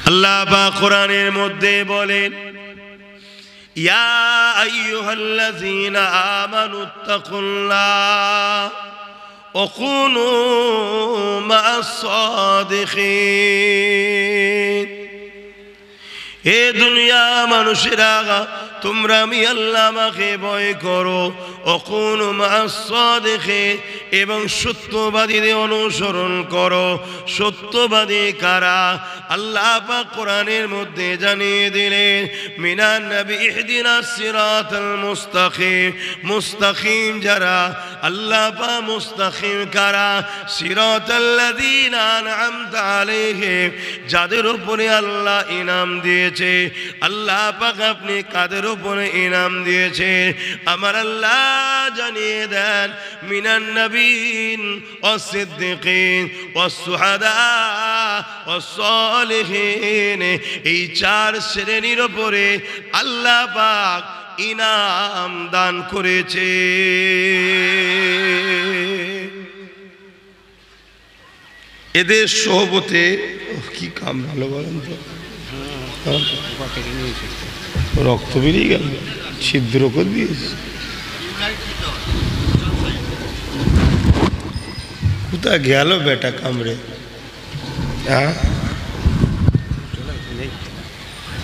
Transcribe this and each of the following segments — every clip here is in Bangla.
আল্লাহ পাক কোরআনের মধ্যে বলেন, ইয়া আইয়ুহাল্লাযীনা আমানুত্তাকুল্লাহ ওয়া কুনু মা'আস সাদিকিন। এ দুনিয়া মানুষেরা, তোমরা আমি আল্লাহ আমাকে ভয় করো। ওয়া কুনু মা'আস সাদিকিন, এবং সত্যবাদীদের অনুসরণ করো। সত্যবাদী কারা? আল্লাহ পাক কোরআনের মধ্যে জানিয়ে দিলেন, মিনান নবী ইহদিনাস সিরাতাল মুস্তাকিম। মুস্তাকিম যারা, আল্লাহ পাক মুস্তাকিম কারা? সিরাতাল্লাযীনা আন'আমতা আলাইহিম, যাদের উপরে আল্লাহ ইনাম দিয়েছে। আল্লাহ পাক আপনি কাদের উপরে ইনাম দিয়েছে? আমার আল্লাহ জানিয়ে দেন, মিনান নবীন ওয়াস সিদ্দিকিন ওয়াস শুহাদা ওয়াস সালিহিন। এই চার শ্রেণীর উপরে আল্লাহ পাক ইনাম দান করেছে। এদের সহবতে কি কাম ভালো বলেন তো, রক্ত বেরিয়ে গেল, ছিদ্র করে দিয়েছে। কোথায় গেল বেটা কামড়ে? হ্যাঁ,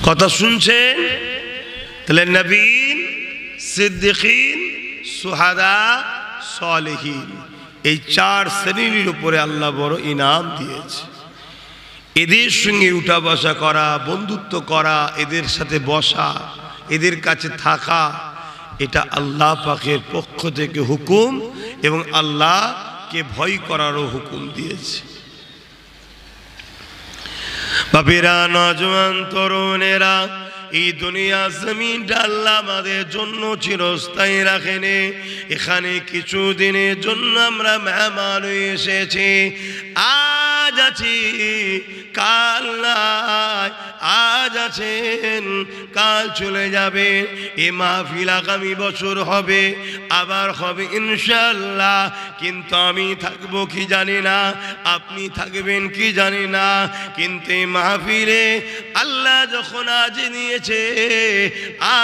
কথা শুনছেন? তাহলে নবীন, সিদ্দিকিন, শুহাদা, সালেহিন, এই চার শ্রেণীর উপরে আল্লাহ বড় ইনাম দিয়েছে। এদের সঙ্গে উঠা বসা করা, বন্ধুত্ব করা, এদের সাথে বসা, এদের কাছে থাকা, এটা আল্লাহ পাকের পক্ষ থেকে হুকুম, এবং আল্লাহকে ভয় করারও হুকুম দিয়েছে। বাপেরা, নওজোয়ান তরুণেরা, এই দুনিয়া জমিনটা আল্লাহ আমাদের জন্য চিরস্থায়ী রাখেনি। এখানে কিছু দিনের জন্য আমরা মেহমান হয়ে এসেছি। আজ আছি, কাল নাই। আজ আছেন, কাল চলে যাবে। এ মাহফিল আগামী বছর হবে, আবার হবে ইনশাআল্লাহ। কিন্তু আমি থাকবো কি জানি না, আপনি থাকবেন কি জানি না। কিন্তু এই মাহফিলে আল্লাহ যখন আজ নিয়েছে,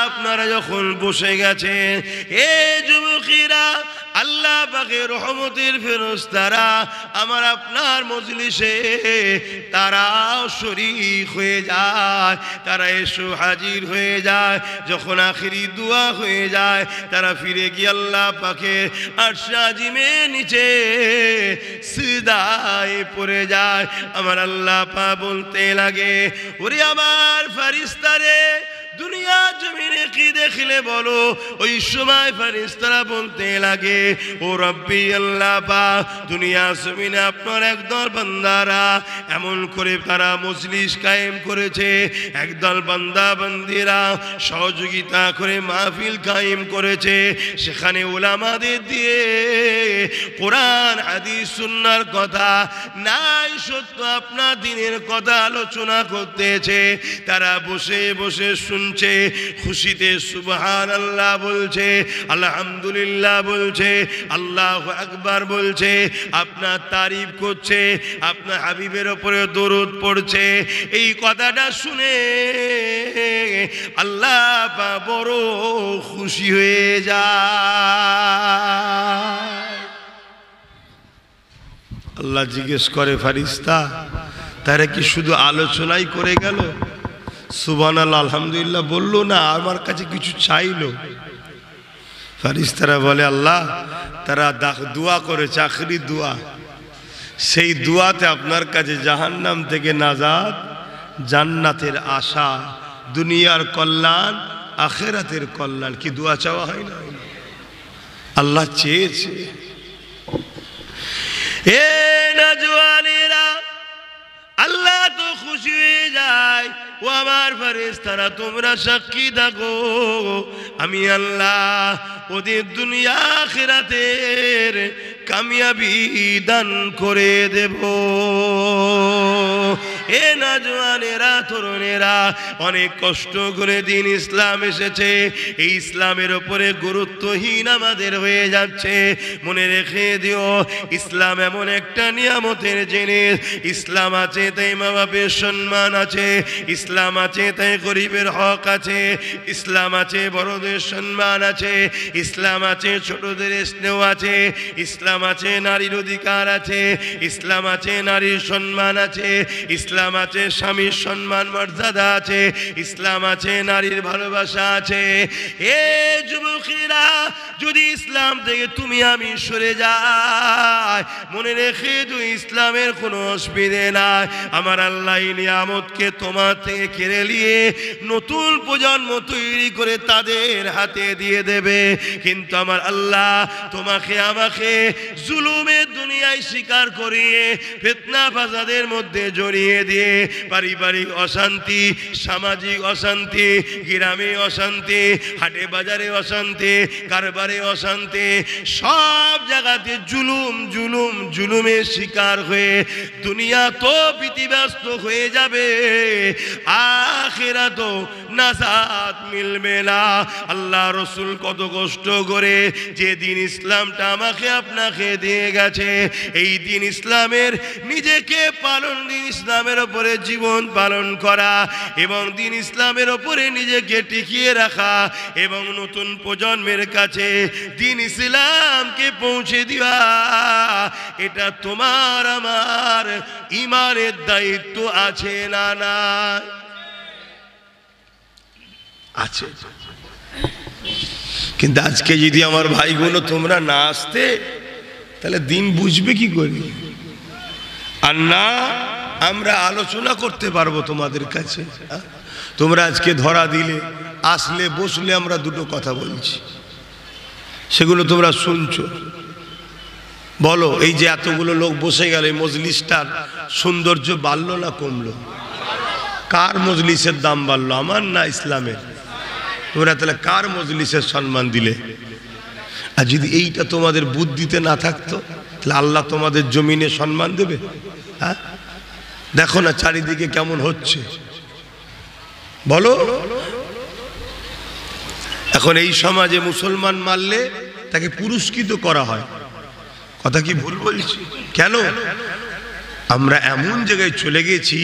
আপনারা যখন বসে গেছেন, এ যুবকেরা, আল্লাহ পাকের রহমতের ফেরেশতারা আমার আপনার মজলিসে তারাও শরীক হয়ে যায়। তারা এসে হাজির হয়ে যায়। যখন আখিরি দোয়া হয়ে যায়, তারা ফিরে গিয়ে আল্লাহ পাকের আরশ আজিমের নিচে সিজদায় পড়ে যায়। আমার আল্লাহ পাক বলতে লাগে, ওরে আমার ফেরেশতারে, দুনিয়া জমিনে কি দেখলে বলো? ওই সময় ফেরেশতারা বলতে লাগে, ও রব্বি আল্লাহ পাক, দুনিয়া জমিনে আপনার একদল বান্দারা এমন করে তারা মজলিস কায়েম করেছে, একদল বান্দা বান্দিরা সহযোগিতা করে মাহফিল কায়েম করেছে। সেখানে উলামাদের দিয়ে কোরআন হাদিস সুন্নাহর কথা নাই, সত্য আপনার দিনের কথা আলোচনা করতেছে। তারা বসে বসে শুনছে, খুশিতে সুবহানাল্লাহ বলছে, আলহামদুলিল্লাহ বলছে, আল্লাহু আকবার বলছে, আপনার তারিফ করছে, আপনার হাবিবের উপরে দরুদ পড়ছে। এই কথাটা শুনে আল্লাহ পাক বড় খুশি হয়ে যায়। আল্লাহ জিজ্ঞেস করে, ফেরেশতা তারা কি শুধু আলোচনাই করে গেল? সুবহানাল্লাহ আলহামদুলিল্লাহ বললো না, আমার কাছে কিছু চাইলো? ফেরেশতারা বলে, আল্লাহ তারা দোয়া করেছে, আখিরি দোয়া। সেই দোয়াতে আপনার কাছে জাহান্নাম থেকে নাজাত, জান্নাতের আশা, দুনিয়ার কল্যাণ, আখিরাতের কল্যাণ। কি দোয়া চাওয়া হয় না? আল্লাহ চেয়েছে। এ নওজওয়ানেরা, আল্লাহ তো খুশি হয়ে যায়। ও আমার ফেরেশতারা, তোমরা সাক্ষী থাকো, আমি আল্লাহ ওদের দুনিয়া আখিরাতের কামিয়াবি দান করে দেব। এ নওজওয়ানেরা, তরুণেরা, অনেক কষ্ট করে দিন ইসলাম এসেছে, এই ইসলামের উপরে গুরুত্বহীন আমাদের হয়ে যাচ্ছে। মনে রেখে দিও, ইসলাম এমন একটা নিয়ামতের জিনিস, ইসলাম আছে তাই মা বাপের সম্মান আছে, ইসলাম আছে তাই গরিবের হক আছে, ইসলাম আছে বড়দের সম্মান আছে, ইসলাম আছে ছোটদের স্নেহ আছে, ইসলাম আছে নারীর অধিকার আছে, ইসলাম আছে নারীর সম্মান আছে, ইসলাম আছে স্বামীর সম্মান মর্যাদা আছে, ইসলাম আছে নারীর ভালোবাসা আছে। এ যুবকেরা, যদি ইসলাম থেকে তুমি আমি সরে যাই, মনে রেখে দিও ইসলামের কোনো অসুবিধে নাই। আমার আল্লাহ এই নিয়ামতকে তোমার থেকে কেড়ে নিয়ে নতুন প্রজন্ম তৈরি করে তাদের হাতে দিয়ে দেবে। কিন্তু আমার আল্লাহ তোমাকে আমাকে জুলুমের দুনিয়ায় শিকার করিয়ে ফিতনা ফাসাদের মধ্যে জড়িয়ে দিয়ে পারিবারিক অশান্তি, সামাজিক অশান্তি, গ্রামে অশান্তি, হাটে বাজারে অশান্তি, কারবারে অশান্তি, সব জায়গাতে জুলুম জুলুম জুলুমের শিকার হয়ে দুনিয়া তো বিধিব্যস্ত হয়ে যাবে, আখিরাতও নাজাত মিলবে না। আল্লাহ রসুল কত কষ্ট করে যে দিন ইসলামটা আমাকে আপনাকে দিয়ে গেছে, এই দিন ইসলামের নিজেকে পালন, দিন ইসলামের ওপরে জীবন পালন করা এবং দিন ইসলামের ওপরে নিজেকে টিকিয়ে রাখা এবং নতুন প্রজন্মের কাছে দিন ইসলামকে পৌঁছে দেওয়া, এটা তোমার আমার ইমানের দায়িত্ব আছে না? না আছে। কিন্তু আজকে যদি আমার ভাইগুলো তোমরা না আসতে, তাহলে দিন বুঝবে কি করে? আর না আমরা আলোচনা করতে পারবো তোমাদের কাছে। তোমরা আজকে ধরা দিলে, আসলে বসলে আমরা দুটো কথা বলছি, সেগুলো তোমরা শুনছো। বলো, এই যে এতগুলো লোক বসে গেল, এই মজলিসটার সৌন্দর্য বাড়লো না কমলো? কার মজলিসের দাম বাড়লো, আমার না ইসলামের? তোমরা তাহলে কার মজলিসের সম্মান দিলে? আর যদি এইটা তোমাদের বুদ্ধিতে না থাকতো, তাহলে আল্লাহ তোমাদের জমিনে সম্মান দেবে? হ্যাঁ, দেখো না চারিদিকে কেমন হচ্ছে, বলো। এখন এই সমাজে মুসলমান মারলে তাকে পুরস্কৃত করা হয়, কথা কি ভুল বলছি? কেন? আমরা এমন জায়গায় চলে গেছি,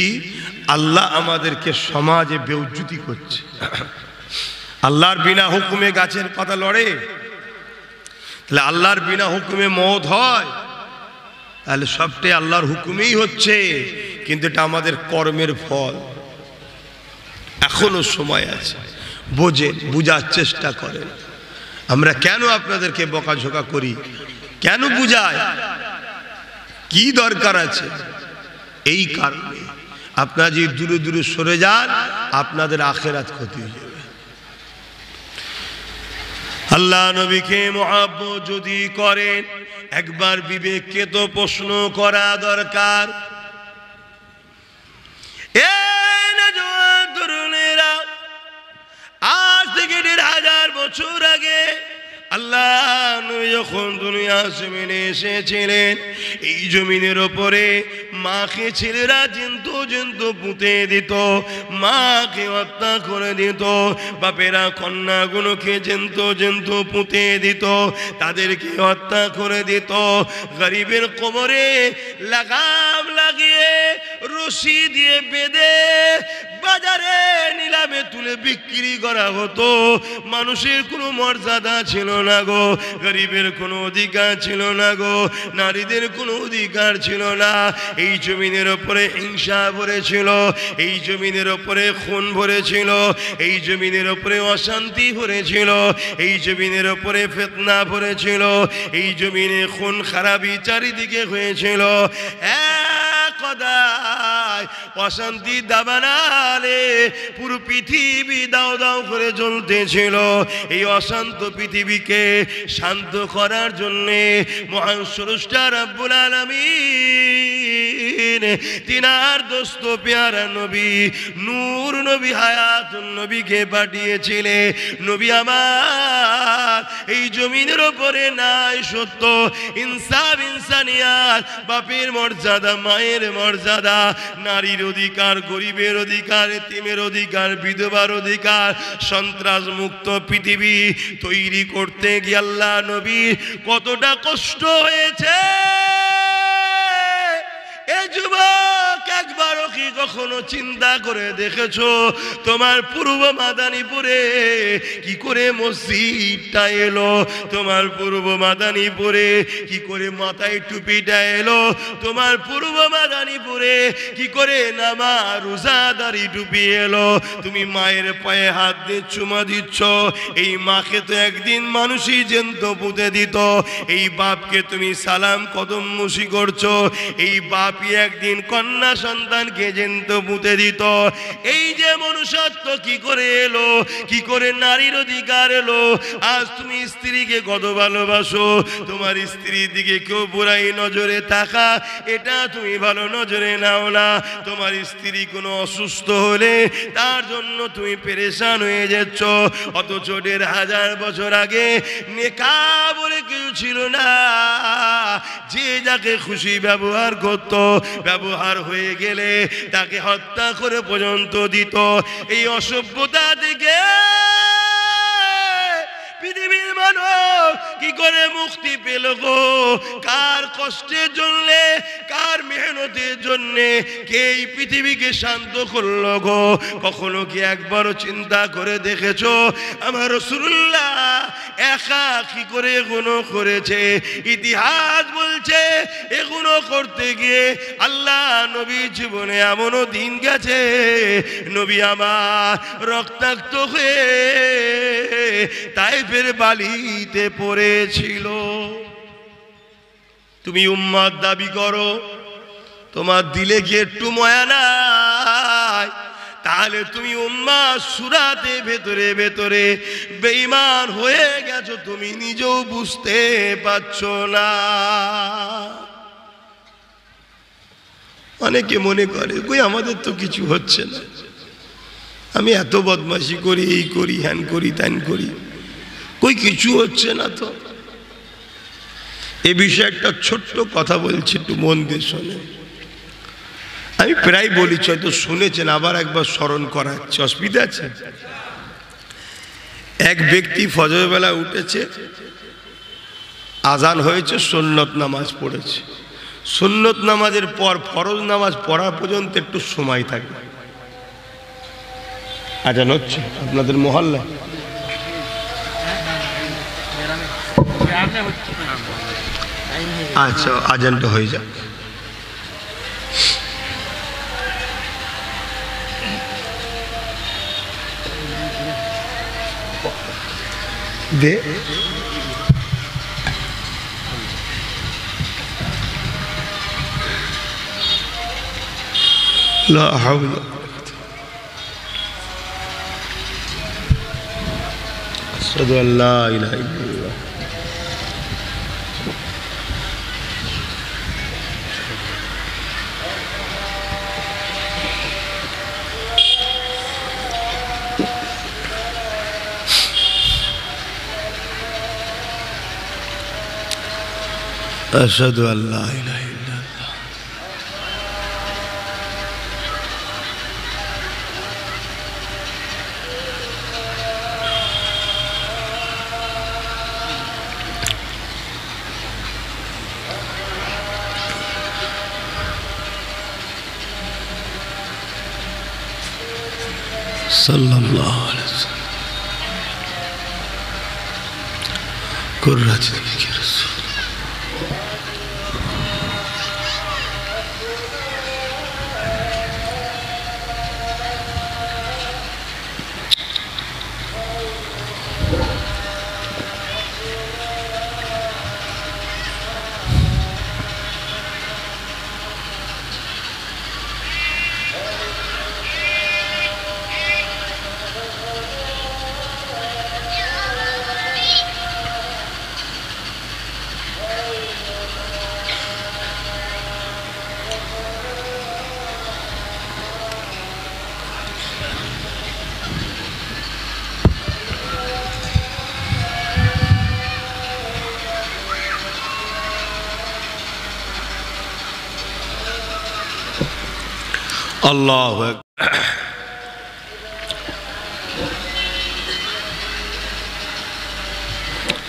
আল্লাহ আমাদেরকে সমাজে বেউজ্জতি করছে। আল্লাহর বিনা হুকুমে গাছের পাতা লড়ে? তাহলে আল্লাহর বিনা হুকুমে মওত হয়? তাহলে সবটাই আল্লাহর হুকুমেই হচ্ছে, কিন্তু এটা আমাদের কর্মের ফল। এখনো সময় আছে, বোঝেন, বুঝার চেষ্টা করেন। আমরা কেন আপনাদেরকে বকাঝোকা করি, কেন বুঝাই, কি দরকার আছে? এই কারণে আপনারা যে দূরে দূরে সরে যান, আপনাদের আখিরাত ক্ষতি হয়ে যাবে। আল্লাহ নবীকে মুহাব্বত যদি করেন, একবার বিবেককে তো প্রশ্ন করা দরকার। তরুণেরা, আজ থেকে ১৫০০ বছর আগে আল্লাহ যখন দুনিয়া জমিনে এসেছিলেন, এই জমিনের ওপরে মাকে ছেলেরা জন্তু জন্তু পুঁতে দিত, মাকে হত্যা করে দিত, বাপেরা কন্যাগুলোকে জন্তু জন্তু পুঁতে দিত, তাদেরকে হত্যা করে দিত। গরিবের কোমরে লাগাম লাগিয়ে রশি দিয়ে বেঁধে বাজারে নিলামে তুলে বিক্রি করা হতো। মানুষের কোনো মর্যাদা ছিল না গো, গরিবের কোনো অধিকার ছিল না গো, নারীদের কোনো অধিকার ছিল না। এই জমিনের ওপরে হিংসা ভরেছিল, এই জমিনের ওপরে খুন ভরেছিল, এই জমিনের ওপরে অশান্তি ভরেছিল, এই জমিনের ওপরে ফিতনা ভরেছিল, এই জমিনে খুন খারাপি চারিদিকে হয়েছিল। অশান্তি দাবানালে পুরো পৃথিবী দাও দাও করে জ্বলতেছিল। এই অশান্ত পৃথিবীকে শান্ত করার জন্য মহান স্রষ্টা রব্বুল আলামিন দিলেন তিনার দোস্ত পেয়ারা নবী নূর নবী হায়াতুন নবীকে পাঠিয়েছিলেন। নবী আমার এই জমিনের উপরে নাই সত্য, ইনসাফ, ইনসানিয়াত, বাপের মর্যাদা, মায়ের মর্যাদা, নারীর অধিকার, গরিবের অধিকার, এতিমের অধিকার, বিধবার অধিকার, সন্ত্রাস মুক্ত পৃথিবী তৈরি করতে গিয়ে আল্লাহ নবী কতটা কষ্ট হয়েছে। এ যুবক, একবারও কি কখনো চিন্তা করে দেখেছো তোমার পূর্ব মাদানীপুরে কি করে মসজিদটা এলো? তোমার পূর্ব মাদানীপুরে কি করে মাথায় টুপিটা এলো? তোমার পূর্ব মাদানীপুরে কি করে নামাজ রোজাদারি টুপি এলো? তুমি মায়ের পায়ে হাত দিয়ে চুমা দিচ্ছ, এই মাকে তো একদিন মানুষই জ্যান্ত পুঁতে দিত। এই বাপকে তুমি সালাম কদম মুশি করছো, এই বাপই একদিন কন্যা সন্তানকে জ্যান্ত পুঁতে দিত। এই যে মনুষ্যত্ব কি করে এলো? কি করে নারীর অধিকার এলো? আজ তুমি স্ত্রীকে কত ভালোবাসো, তোমার স্ত্রীর দিকে কেউ বুড়াই নজরে থাকা এটা তুমি ভালো নজরে নাও না। তোমার স্ত্রী কোনো অসুস্থ হলে তার জন্য তুমি পেরেশান হয়ে যাচ্ছ, অথচ ১,৫০০ বছর আগে নেকা বলে কেউ ছিল না, যে যাকে খুশি ব্যবহার করত, ব্যবহার হয়ে গেলে তাকে হত্যা করে পর্যন্ত দিত। এই অসভ্যতা থেকে পৃথিবীর মানুষ কি করে মুক্তি পেল গো? কার কষ্টের জন্য, কার মেহনতের জন্য কে এই পৃথিবীকে শান্ত করলো গো? কখনো কি একবারও চিন্তা করে দেখেছো আমার রাসূলুল্লাহ একা কি করে এগুলো করেছে? ইতিহাস বলছে এগুলো করতে গিয়ে আল্লাহ নবীর জীবনে এমনও দিন গেছে নবী আমার রক্তাক্ত হয়ে তাইফের বালিতে পড়েছিল। তুমি উম্মত দাবি করো, তোমার দিলে কি একটু মায়া নাই? তাহলে তুমি উম্মাহ সুরাতে ভেতরে ভেতরে বেঈমান হয়ে গেছো, তুমি নিজেও বুঝতে পারছো না। অনেকে মনে করে কই আমাদের তো কিছু হচ্ছে না, আমি এত বদমাশি করি, এই করি, হ্যান করি, ত্যান করি, কই কিছু হচ্ছে না তো। এ বিষয়ে একটা ছোট্ট কথা বলছি, একটু মন দিয়ে শোনে। আমি প্রায় বলেছি, হয়তো শুনেছেন, আবার একবার স্মরণ করাচ্ছি, অসুবিধা আছে? এক ব্যক্তি ফজর বেলা উঠেছে, আজান হয়েছে, সুন্নত নামাজ পড়েছে। সুন্নত নামাজের পর ফরজ নামাজ পড়া পর্যন্ত একটু সময় থাকে। আজান হচ্ছে আপনাদের মহল্লায়? আচ্ছা, আজানটা হয়ে যাক। দে লা হাওলা আশহাদু আল্লা ইলাহা ইল্লাল্লাহ আশহাদু আল্লা ইলাহা ইল্লাল্লাহ। সাল্লাল্লাহু আলাইহি ওয়াসাল্লাম কুররাতুল রাসূল। আল্লাহু আকবার।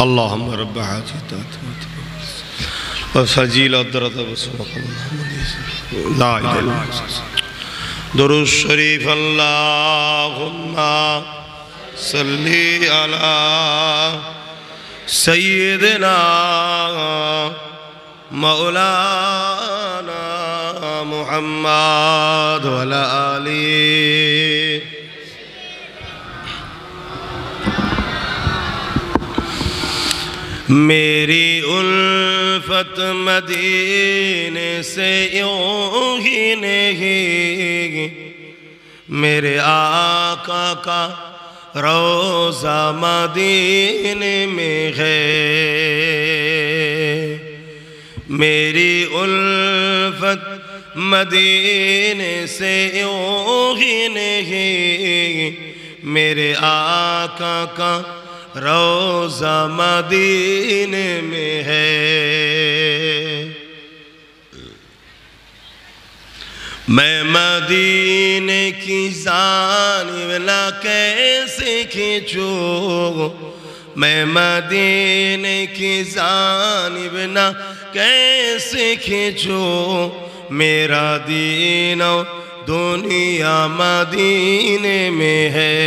اللهم رب حاجتات وفجيل الدرد وسبق لا إله إلا الله درود الشريف اللهم صل على سيدنا مولانا محمد وعلى آله میری الفت مدینے سے یوں ہی نہیں میرے آقا کا روضہ مدینے میں ہے میری الفت مدینے سے یوں ہی نہیں میرے آقا کا روضہ مدینے میں ہے میں مدینے کی جانب نہ کیسے کھینچوں میں مدینے کی جانب نہ کیسے کھینچوں میرا دین و دنیا مدینے میں ہے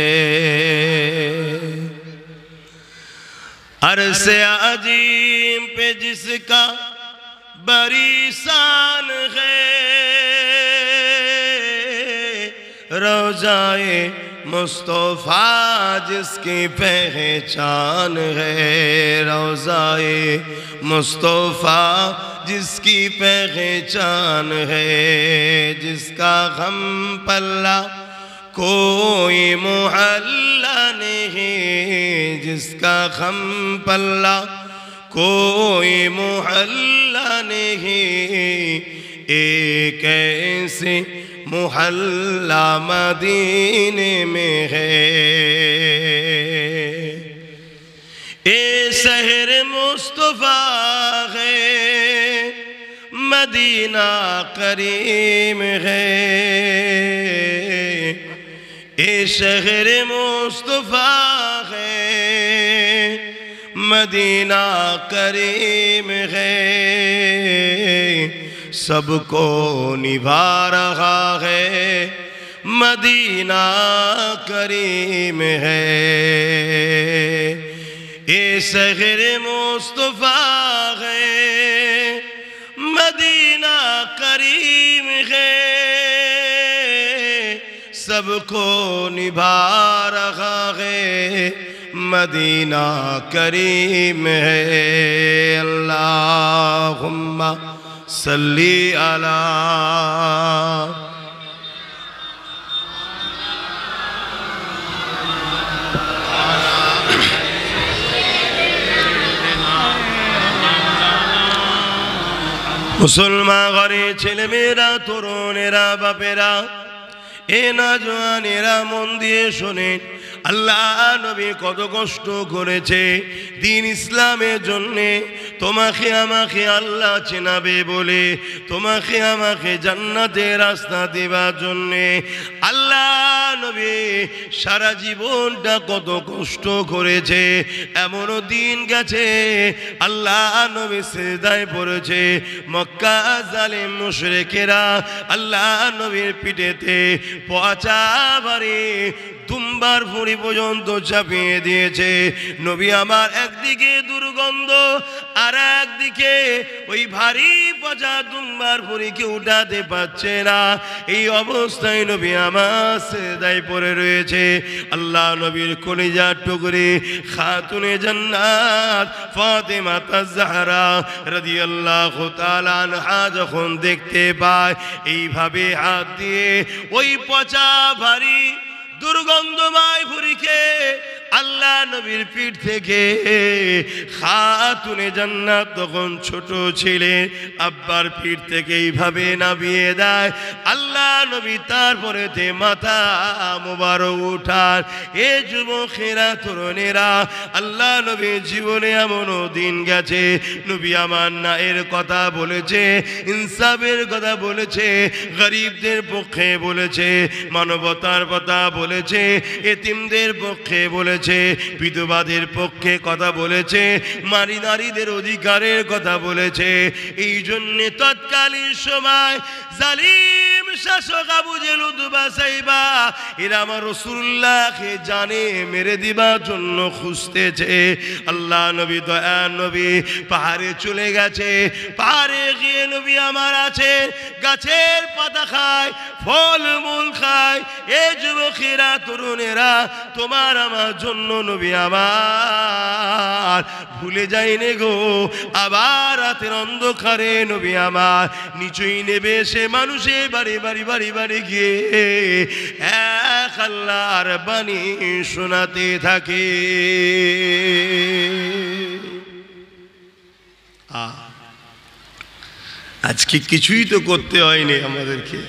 عرش عظیم پہ جس کا بڑی شان ہے روضہ مصطفیٰ جس کی پہچان ہے روضہ مصطفیٰ جس کی پہچان ہے جس کا غم پلہ کوئی محلہ نہیں جس کا غم پلہ کوئی محلہ نہیں ایک ایسے محلہ مدینے میں ہے اے شہر مصطفیٰ ہے مدینہ کریم ہے اے شہر مصطفیٰ ہے مدینہ کریم ہے سب کو نبھا رہا ہے مدینہ کریم ہے اے شہر مصطفیٰ ہے مدینہ کریم ہے سب کو نبھا رہا ہے مدینہ کریم ہے اللہم صلی علی মুসলমান ঘরে ছেলেমেয়েরা তরুণেরা বাপেরা এ নওজওয়ানেরা মন দিয়ে শোনেন আল্লাহ নবী কত কষ্ট করেছে দ্বীন ইসলামের জন্যে তোমাকে আমাকে আল্লাহ চেনাবে বলে তোমাকে আমাকে জান্নাতের রাস্তা দেবার জন্যে আল্লাহ নবী সারা জীবনটা কত কষ্ট করেছে এমনও দিন গেছে আল্লাহ নবী সিজদায় পড়েছে মক্কা জালিম মুশরিকেরা আল্লাহ নবীর পিঠেতে পচা বাড়ি দুম্বার ভুঁড়ি পর্যন্ত চাপিয়ে দিয়েছে নবী আমার একদিকে দুর্গন্ধ আর একদিকে ওই ভারী পচা দুম্বার ভুঁড়িকে উঠাতে পারছে না এই অবস্থায় নবী আমার সিজদায় পড়ে রয়েছে আল্লাহ নবীর কলিজার টুকরি খাতুনে জান্নাত ফাতেমা তাজ-জাহরা রাদিয়াল্লাহু তাআলা আনহা যখন দেখতে পায় এইভাবে হাত দিয়ে ওই পচা ভারী দুর্গন্ধময় ভুঁড়িকে আল্লাহ নবীর পিঠ থেকে খাতুনে জান্নাত তখন ছোট ছেলে আব্বার পিঠ থেকে এইভাবে নামিয়ে দেয়। আল্লাহ নবী তারপরেতে মাথা মোবারক উঠান। এ যুবকেরা তরুণেরা, আল্লাহ নবীর জীবনে এমনও দিন গেছে নবী আমার ন্যায়ের কথা বলেছে, ইনসাফের কথা বলেছে, গরিবদের পক্ষে বলেছে, মানবতার কথা বলেছে, এতিমদের পক্ষে বলেছে, বিধবাদের পক্ষে কথা বলেছে, নারীদের অধিকারের কথা বলেছে। এই জন্য তৎকালীন সময় জালিম শাসক আবু জেহেল উতবা সাইবা এরা আমার রাসূলুল্লাহকে জানে মেরে দিবার জন্য খুঁজতেছে। আল্লাহ নবী দয়ার নবী পাহাড়ে চলে গেছে। পাহাড়ে গিয়ে নবী আমার আছে, গাছের পাতা খায়, ফল মূল খায়। এ যুবকেরা তরুণেরা, তোমার আমার জন্য নবী আমার ভুলে যায়নি গো। আবার রাতের অন্ধকারে নবী আমার নিচুই নেবে সে মানুষের বাড়ি বাড়ি বাড়ি বাড়ি গিয়ে এক আল্লাহর বাণী শোনাতে থাকে। আজকে কিছুই তো করতে হয়নি আমাদেরকে,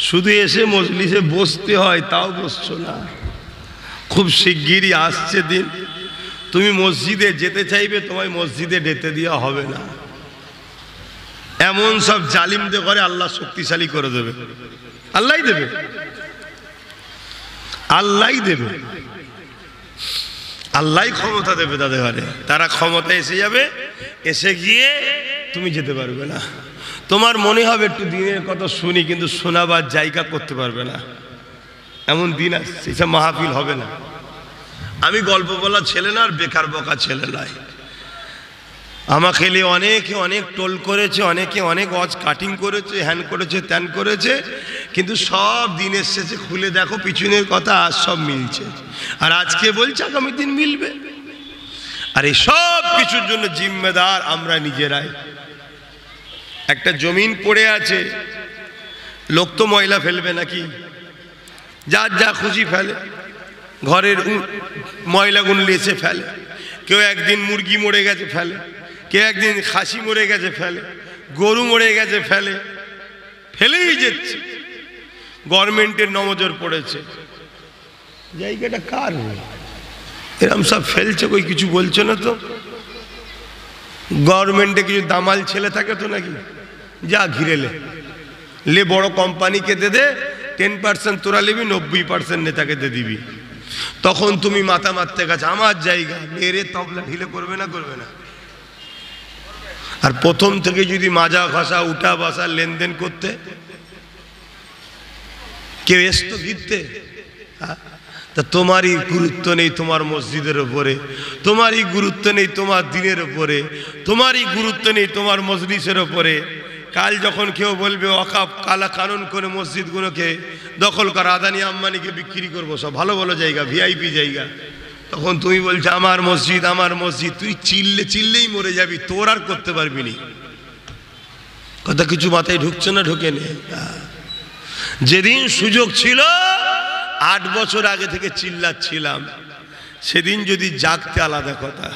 শুধু এসে মজলিসে বসতে হয়, তাও বসছো না। খুব শিগগিরই আসছে দিন তুমি মসজিদে যেতে চাইবে, তোমায় মসজিদে যেতে দেওয়া হবে না। এমন সব জালিমদের ঘরে আল্লাহ শক্তিশালী করে দেবে, আল্লাহই দেবে, আল্লাহই দেবে, আল্লাহই ক্ষমতা দেবে তাদের ঘরে। তারা ক্ষমতা এসে যাবে, এসে গিয়ে তুমি যেতে পারবে না। তোমার মনে হবে একটু দিনের কথা শুনি, কিন্তু শোনাবার জায়গা করতে পারবে না। এমন দিন আসছে, এসব মাহফিল হবে না। আমি গল্প বলা ছেলে না, আর বেকার বকা ছেলে নয়। আমাকে অনেকে অনেক টোল করেছে, অনেকে অনেক ওয়াজ কাটিং করেছে, হ্যান করেছে, ত্যান করেছে, কিন্তু সব দিনের শেষে খুলে দেখো পিছনের কথা আর সব মিলছে। আর আজকে বলছে আগামী দিন মিলবে। আর এই সব কিছুর জন্য জিম্মেদার আমরা নিজেরাই। একটা জমিন পড়ে আছে, লোক তো ময়লা ফেলবে নাকি? যার যা খুশি ফেলে, ঘরের ময়লাগুলো এসে ফেলে। কেউ একদিন মুরগি মরে গেছে ফেলে, কেউ একদিন খাসি মরে গেছে ফেলে, গরু মরে গেছে ফেলে, ফেলেই যাচ্ছে। গভর্নমেন্টের নজর পড়েছে, জায়গাটা কার? এরম সব ফেলছে, কই কিছু বলছে না তো। গভর্নমেন্টে কিছু দামাল ছেলে থাকে তো নাকি, যা ঘিরে লে বড় কোম্পানিকে দে 10% তোরা নিবি, 90% নেতাকে দিয়ে দিবি। তখন তুমি মাথা মারতে গেছে আমার জায়গা, মেরে তবলা ঢিলে করবে না, করবে না। আর প্রথম থেকে যদি মাজা ঘষা উঠা বসা লেনদেন করতে, কেউ এসতো দিতে, তা তোমারই গুরুত্ব নেই তোমার মসজিদের উপরে, তোমারই গুরুত্ব নেই তোমার দিনের উপরে, তোমারই গুরুত্ব নেই তোমার মজলিসের উপরে। কাল যখন কেউ বলবে ওয়াকফ কালা কানুন করে মসজিদগুলোকে দখল করা, আদানি আম্বানিকে বিক্রি করবো, সব ভালো ভালো জায়গা, ভিআইপি জায়গা, তখন তুমি বলছো আমার মসজিদ, আমার মসজিদ। তুই চিল্লেই মরে যাবি, তোর আর করতে পারবি নি। কথা কিছু মাথায় ঢুকছে না? ঢুকে নে। যেদিন সুযোগ ছিল 8 বছর আগে থেকে চিল্লাচ্ছিলাম, সেদিন যদি জাগতে আলাদা কথা।